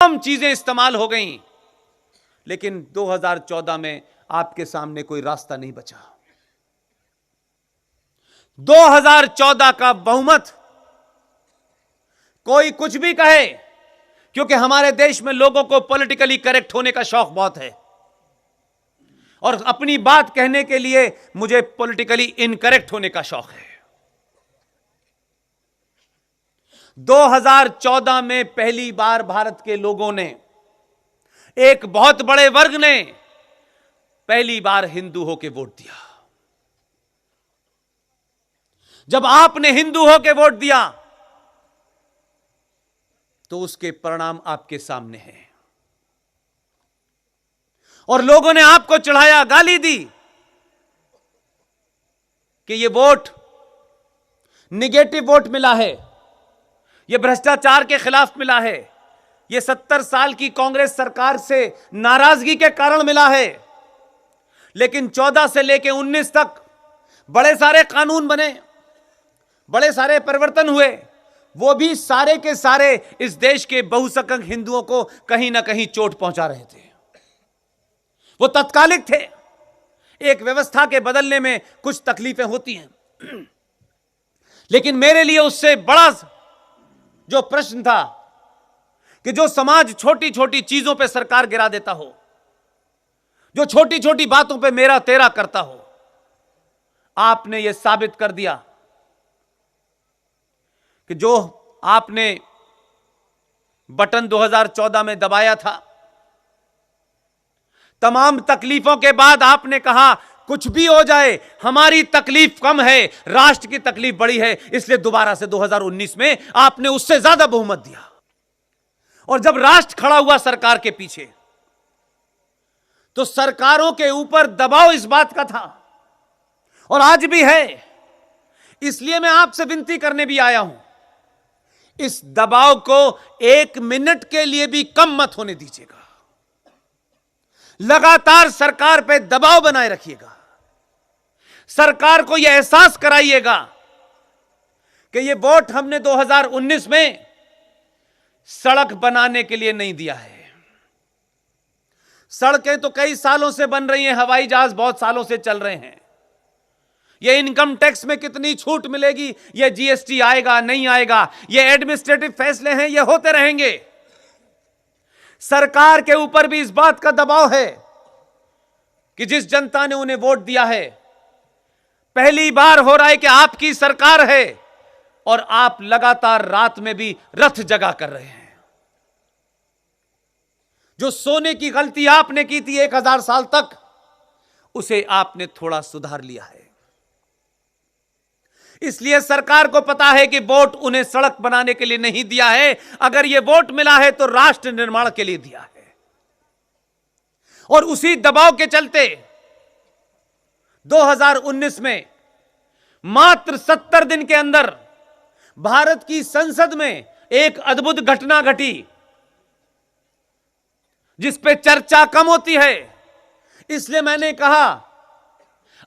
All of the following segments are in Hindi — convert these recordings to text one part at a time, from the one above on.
तमाम चीजें इस्तेमाल हो गई, लेकिन 2014 में आपके सामने कोई रास्ता नहीं बचा। 2014 का बहुमत, कोई कुछ भी कहे, क्योंकि हमारे देश में लोगों को पॉलिटिकली करेक्ट होने का शौक बहुत है, और अपनी बात कहने के लिए मुझे पॉलिटिकली इनकरेक्ट होने का शौक है। 2014 में पहली बार भारत के लोगों ने, एक बहुत बड़े वर्ग ने पहली बार हिंदू होकर वोट दिया। जब आपने हिंदू होकर वोट दिया तो उसके परिणाम आपके सामने हैं, और लोगों ने आपको चढ़ाया, गाली दी कि यह वोट निगेटिव वोट मिला है, यह भ्रष्टाचार के खिलाफ मिला है, यह 70 साल की कांग्रेस सरकार से नाराजगी के कारण मिला है। लेकिन 14 से लेकर 19 तक बड़े सारे कानून बने, बड़े सारे परिवर्तन हुए, वो भी सारे के सारे इस देश के बहुसंख्यक हिंदुओं को कहीं ना कहीं चोट पहुंचा रहे थे। वो तत्कालिक थे। एक व्यवस्था के बदलने में कुछ तकलीफें होती हैं, लेकिन मेरे लिए उससे बड़ा जो प्रश्न था कि जो समाज छोटी छोटी चीजों पे सरकार गिरा देता हो, जो छोटी छोटी बातों पे मेरा तेरा करता हो, आपने यह साबित कर दिया कि जो आपने बटन 2014 में दबाया था, तमाम तकलीफों के बाद आपने कहा कुछ भी हो जाए हमारी तकलीफ कम है, राष्ट्र की तकलीफ बड़ी है, इसलिए दोबारा से 2019 में आपने उससे ज्यादा बहुमत दिया। और जब राष्ट्र खड़ा हुआ सरकार के पीछे, तो सरकारों के ऊपर दबाव इस बात का था, और आज भी है। इसलिए मैं आपसे विनती करने भी आया हूं, इस दबाव को 1 मिनट के लिए भी कम मत होने दीजिएगा। लगातार सरकार पे दबाव बनाए रखिएगा। सरकार को यह एहसास कराइएगा कि यह वोट हमने 2019 में सड़क बनाने के लिए नहीं दिया है। सड़कें तो कई सालों से बन रही हैं, हवाई जहाज बहुत सालों से चल रहे हैं। ये इनकम टैक्स में कितनी छूट मिलेगी, ये जीएसटी आएगा नहीं आएगा, ये एडमिनिस्ट्रेटिव फैसले हैं, ये होते रहेंगे। सरकार के ऊपर भी इस बात का दबाव है कि जिस जनता ने उन्हें वोट दिया है, पहली बार हो रहा है कि आपकी सरकार है और आप लगातार रात में भी रथ जगा कर रहे हैं। जो सोने की गलती आपने की थी 1000 साल तक, उसे आपने थोड़ा सुधार लिया है। इसलिए सरकार को पता है कि वोट उन्हें सड़क बनाने के लिए नहीं दिया है, अगर यह वोट मिला है तो राष्ट्र निर्माण के लिए दिया है। और उसी दबाव के चलते 2019 में मात्र 70 दिन के अंदर भारत की संसद में एक अद्भुत घटना घटी, जिस पे चर्चा कम होती है। इसलिए मैंने कहा,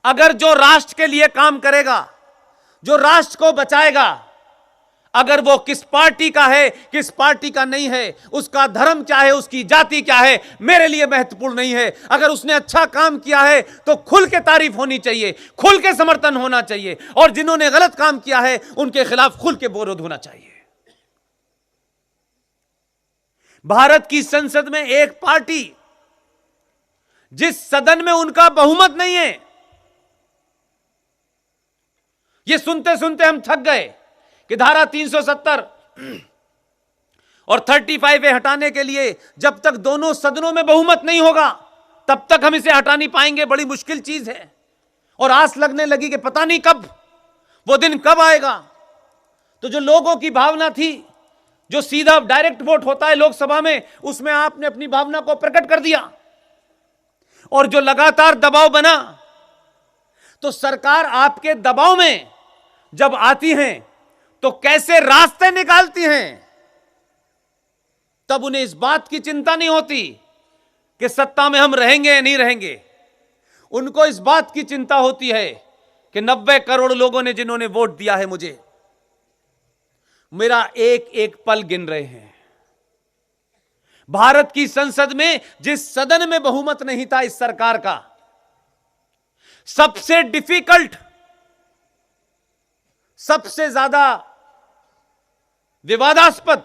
अगर जो राष्ट्र के लिए काम करेगा, जो राष्ट्र को बचाएगा, अगर वो किस पार्टी का है किस पार्टी का नहीं है, उसका धर्म क्या है, उसकी जाति क्या है, मेरे लिए महत्वपूर्ण नहीं है। अगर उसने अच्छा काम किया है तो खुल के तारीफ होनी चाहिए, खुल के समर्थन होना चाहिए, और जिन्होंने गलत काम किया है उनके खिलाफ खुल के विरोध होना चाहिए। भारत की संसद में एक पार्टी, जिस सदन में उनका बहुमत नहीं है, यह सुनते सुनते हम थक गए कि धारा 370 और 35A हटाने के लिए जब तक दोनों सदनों में बहुमत नहीं होगा तब तक हम इसे हटा नहीं पाएंगे, बड़ी मुश्किल चीज है। और आस लगने लगी कि पता नहीं कब वो दिन कब आएगा। तो जो लोगों की भावना थी, जो सीधा डायरेक्ट वोट होता है लोकसभा में, उसमें आपने अपनी भावना को प्रकट कर दिया। और जो लगातार दबाव बना, तो सरकार आपके दबाव में जब आती हैं तो कैसे रास्ते निकालती हैं, तब उन्हें इस बात की चिंता नहीं होती कि सत्ता में हम रहेंगे या नहीं रहेंगे। उनको इस बात की चिंता होती है कि 90 करोड़ लोगों ने जिन्होंने वोट दिया है मुझे, मेरा एक एक पल गिन रहे हैं। भारत की संसद में जिस सदन में बहुमत नहीं था इस सरकार का, सबसे डिफिकल्ट, सबसे ज्यादा विवादास्पद,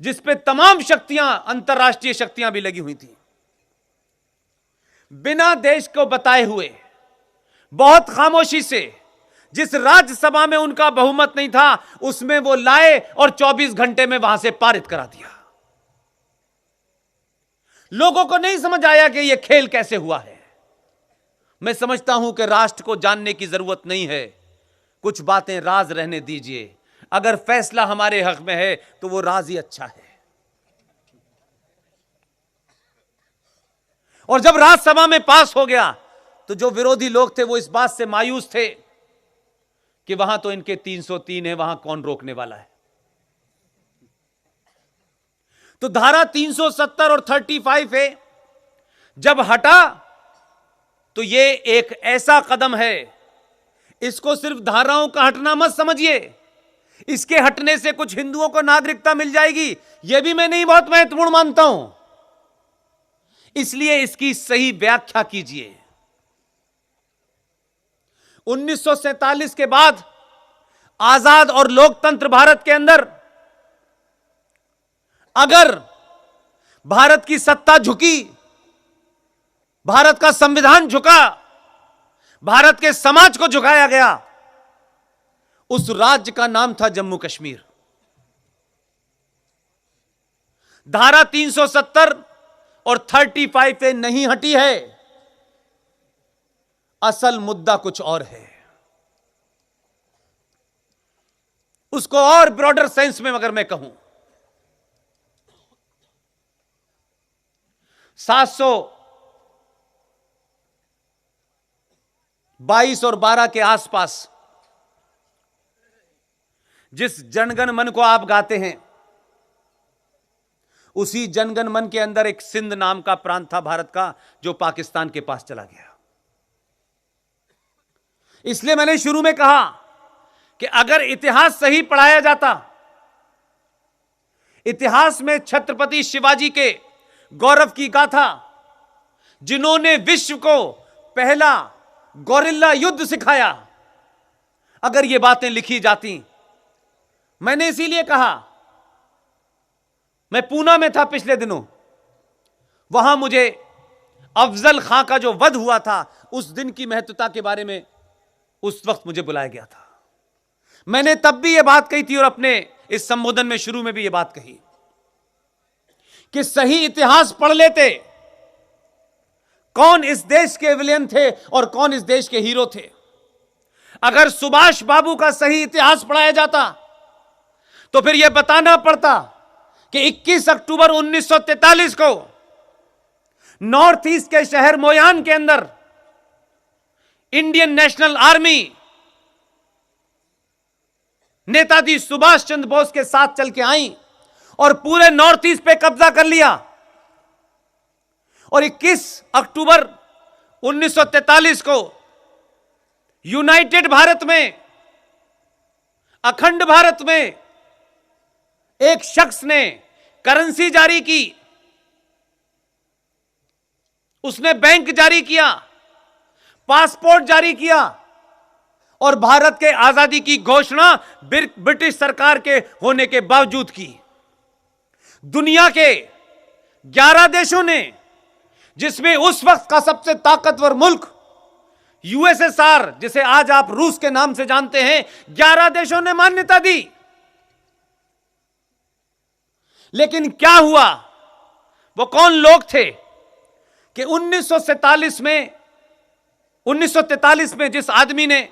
जिस पे तमाम शक्तियां, अंतर्राष्ट्रीय शक्तियां भी लगी हुई थी, बिना देश को बताए हुए बहुत खामोशी से जिस राज्यसभा में उनका बहुमत नहीं था उसमें वो लाए और 24 घंटे में वहां से पारित करा दिया। लोगों को नहीं समझ आया कि यह खेल कैसे हुआ है। मैं समझता हूं कि राष्ट्र को जानने की जरूरत नहीं है, कुछ बातें राज रहने दीजिए। अगर फैसला हमारे हक में है तो वो राज ही अच्छा है। और जब राज्यसभा में पास हो गया तो जो विरोधी लोग थे वो इस बात से मायूस थे कि वहां तो इनके 303 है, वहां कौन रोकने वाला है। तो धारा 370 और 35 है जब हटा तो ये एक ऐसा कदम है, इसको सिर्फ धाराओं का हटना मत समझिए। इसके हटने से कुछ हिंदुओं को नागरिकता मिल जाएगी, यह भी मैं नहीं बहुत महत्वपूर्ण मानता हूं। इसलिए इसकी सही व्याख्या कीजिए। 1947 के बाद आजाद और लोकतंत्र भारत के अंदर अगर भारत की सत्ता झुकी, भारत का संविधान झुका, भारत के समाज को झुकाया गया, उस राज्य का नाम था जम्मू कश्मीर। धारा 370 और 35 पे नहीं हटी है। असल मुद्दा कुछ और है। उसको और ब्रॉडर सेंस में अगर मैं कहूं, 722 और 12 के आसपास जिस जनगण मन को आप गाते हैं, उसी जनगण मन के अंदर एक सिंध नाम का प्रांत था भारत का, जो पाकिस्तान के पास चला गया। इसलिए मैंने शुरू में कहा कि अगर इतिहास सही पढ़ाया जाता, इतिहास में छत्रपति शिवाजी के गौरव की गाथा, जिन्होंने विश्व को पहला गोरिल्ला युद्ध सिखाया, अगर ये बातें लिखी जाती। मैंने इसीलिए कहा, मैं पूना में था पिछले दिनों, वहां मुझे अफजल खां का जो वध हुआ था उस दिन की महत्वता के बारे में उस वक्त मुझे बुलाया गया था। मैंने तब भी यह बात कही थी और अपने इस संबोधन में शुरू में भी यह बात कही कि सही इतिहास पढ़ लेते, कौन इस देश के विलेन थे और कौन इस देश के हीरो थे। अगर सुभाष बाबू का सही इतिहास पढ़ाया जाता तो फिर यह बताना पड़ता कि 21 अक्टूबर 1943 को नॉर्थ ईस्ट के शहर मोयान के अंदर Indian National Army Netaji Subhash Chandra Bose के साथ चल के आई और पूरे नॉर्थ ईस्ट पे कब्जा कर लिया। और 21 अक्टूबर 1943 को यूनाइटेड भारत में, अखंड भारत में एक शख्स ने करेंसी जारी की, उसने बैंक जारी किया, पासपोर्ट जारी किया और भारत के आजादी की घोषणा ब्रिटिश सरकार के होने के बावजूद की। दुनिया के 11 देशों ने, जिसमें उस वक्त का सबसे ताकतवर मुल्क यूएसएसआर, जिसे आज आप रूस के नाम से जानते हैं, 11 देशों ने मान्यता दी। लेकिन क्या हुआ? वो कौन लोग थे कि 1943 में जिस आदमी ने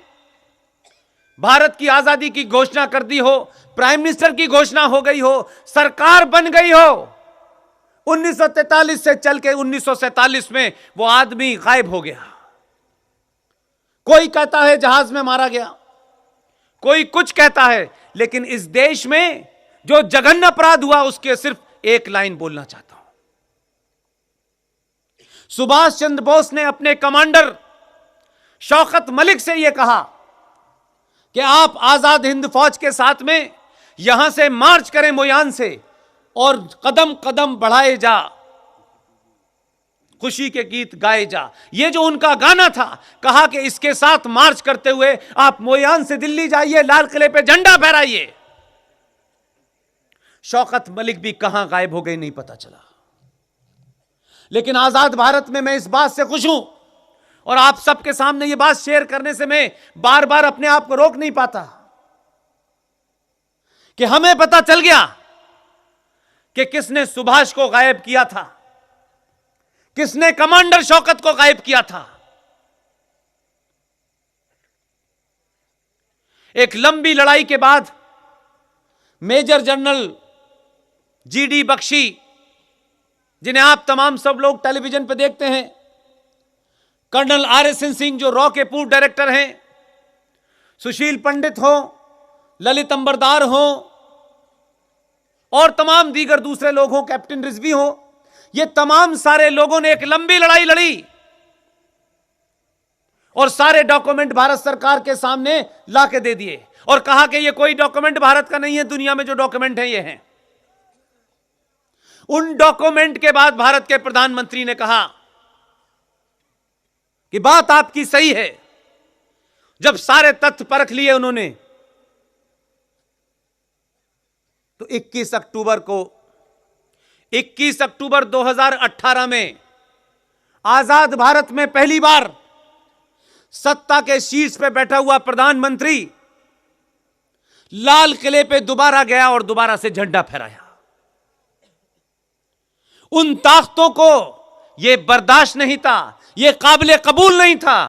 भारत की आजादी की घोषणा कर दी हो, प्राइम मिनिस्टर की घोषणा हो गई हो, सरकार बन गई हो, 1943 से चल के 1947 में वो आदमी गायब हो गया। कोई कहता है जहाज में मारा गया, कोई कुछ कहता है, लेकिन इस देश में जो जघन्य अपराध हुआ उसके सिर्फ एक लाइन बोलना चाहता हूं। सुभाष चंद्र बोस ने अपने कमांडर शौकत मलिक से यह कहा कि आप आजाद हिंद फौज के साथ में यहां से मार्च करें मोयान से और कदम कदम बढ़ाए जा, खुशी के गीत गाए जा। ये जो उनका गाना था, कहा कि इसके साथ मार्च करते हुए आप मोयान से दिल्ली जाइए, लाल किले पे झंडा फहराइए। शौकत मलिक भी कहां गायब हो गए नहीं पता चला। लेकिन आजाद भारत में मैं इस बात से खुश हूं, और आप सबके सामने यह बात शेयर करने से मैं बार बार अपने आप को रोक नहीं पाता, कि हमें पता चल गया कि किसने सुभाष को गायब किया था, किसने कमांडर शौकत को गायब किया था। एक लंबी लड़ाई के बाद मेजर जनरल जीडी बख्शी, जिन्हें आप तमाम सब लोग टेलीविजन पर देखते हैं, कर्नल आरएसएन सिंह जो रॉ के पूर्व डायरेक्टर हैं, सुशील पंडित हो, ललित अंबरदार हो, और तमाम दीगर दूसरे लोग हो, कैप्टन रिजवी हो, ये तमाम सारे लोगों ने एक लंबी लड़ाई लड़ी और सारे डॉक्यूमेंट भारत सरकार के सामने लाके दे दिए और कहा कि ये कोई डॉक्यूमेंट भारत का नहीं है, दुनिया में जो डॉक्यूमेंट है ये हैं। उन डॉक्यूमेंट के बाद भारत के प्रधानमंत्री ने कहा कि बात आपकी सही है। जब सारे तथ्य परख लिए उन्होंने, तो 21 अक्टूबर 2018 में आजाद भारत में पहली बार सत्ता के शीर्ष पे बैठा हुआ प्रधानमंत्री लाल किले पे दोबारा गया और दोबारा से झंडा फहराया। उन ताकतों को यह बर्दाश्त नहीं था, यह काबिले कबूल नहीं था